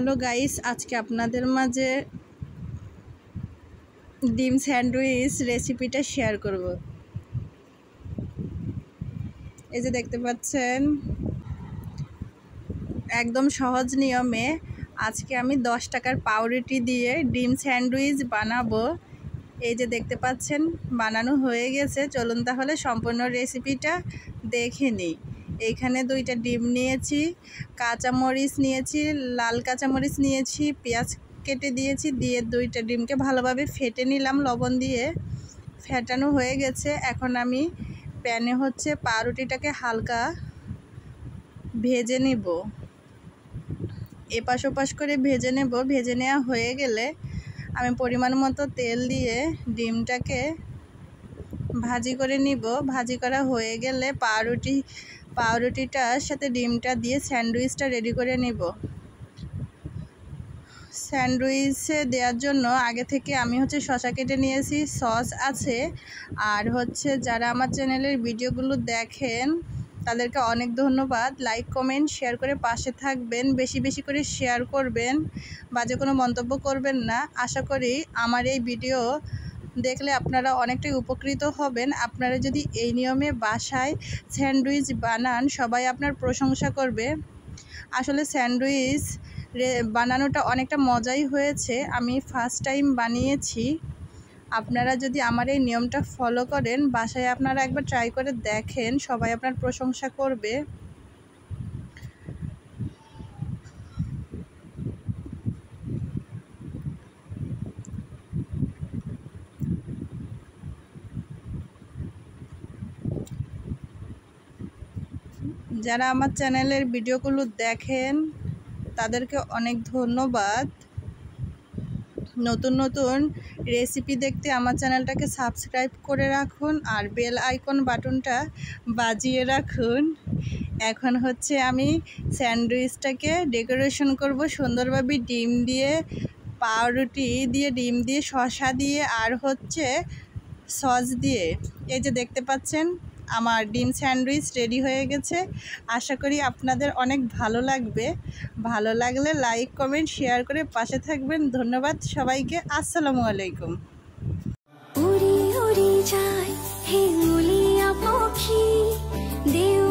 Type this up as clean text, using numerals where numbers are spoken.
Hello guys, আজকে আপনাদের মাঝে ডিম স্যান্ডউইচ রেসিপিটা শেয়ার করব। এই যে দেখতে পাচ্ছেন, একদম সহজ নিয়মে আজকে আমি 10 টাকার পাউরুটি দিয়ে ডিম স্যান্ডউইচ বানাবো। এই যে দেখতে পাচ্ছেন বানানো হয়ে গেছে। চলুন তাহলে সম্পূর্ণ রেসিপিটা দেখে নিই। এইখানে 2টা ডিম নিয়েছি, কাঁচামরিচ নিয়েছি, লাল কাঁচামরিচ নিয়েছি, পেঁয়াজ কেটে দিয়েছি, দিয়ে 2টা ডিমকে ভালোভাবে ফেটে নিলাম লবণ দিয়ে। ফেটানো হয়ে গেছে। এখন আমি প্যানে পাউরুটিটাকে হালকা ভেজে নিব, এপাশ ওপাশ করে ভেজে নেব। ভেজে নেওয়া হয়ে গেলে আমি পরিমাণ মতো তেল দিয়ে ডিমটাকে ভাজি করে নিব। ভাজি করা হয়ে গেলে পাউরুটিটার সাথে ডিমটা দিয়ে স্যান্ডউইচটা রেডি করে নিব। স্যান্ডউইচে দেওয়ার জন্য আগে থেকে আমি শসা কেটে নিয়েছি, সস আছে। আর যারা আমার চ্যানেলের ভিডিওগুলো দেখেন তাদেরকে অনেক ধন্যবাদ। লাইক কমেন্ট শেয়ার করে পাশে থাকবেন, বেশি বেশি করে শেয়ার করবেন, বাজে কোনো মন্তব্য করবেন না। আশা করি আমার এই ভিডিও দেখলে আপনারা অনেকটাই উপকৃত হবেন। আপনারা যদি এই নিয়মে বাসায় স্যান্ডউইচ বানান, সবাই আপনার প্রশংসা করবে। আসলে স্যান্ডউইচ বানানোটা অনেকটা মজাই হয়েছে। আমি ফার্স্ট টাইম বানিয়েছি। আপনারা যদি আমার এই নিয়মটা ফলো করেন, বাসায় আপনারা একবার ট্রাই করে দেখেন, সবাই আপনার প্রশংসা করবে। যারা আমার চ্যানেলের ভিডিওগুলো দেখেন তাদেরকে অনেক ধন্যবাদ। নতুন নতুন রেসিপি দেখতে আমার চ্যানেলটাকে সাবস্ক্রাইব করে রাখুন আর বেল আইকন বাটনটা বাজিয়ে রাখুন। এখন আমি স্যান্ডউইচটাকে ডেকোরেশন করব সুন্দরভাবে ডিম দিয়ে, পাউরুটি দিয়ে, ডিম দিয়ে, শসা দিয়ে আর সস দিয়ে। এই যে দেখতে পাচ্ছেন আমার ডিম স্যান্ডউইচ রেডি হয়ে গেছে। আশা করি আপনাদের অনেক ভালো লাগবে। ভালো লাগলে লাইক কমেন্ট শেয়ার করে পাশে থাকবেন। ধন্যবাদ সবাইকে। আসসালামু আলাইকুম। উড়ি উড়ি যায় হে উলিয়া পাখি দেও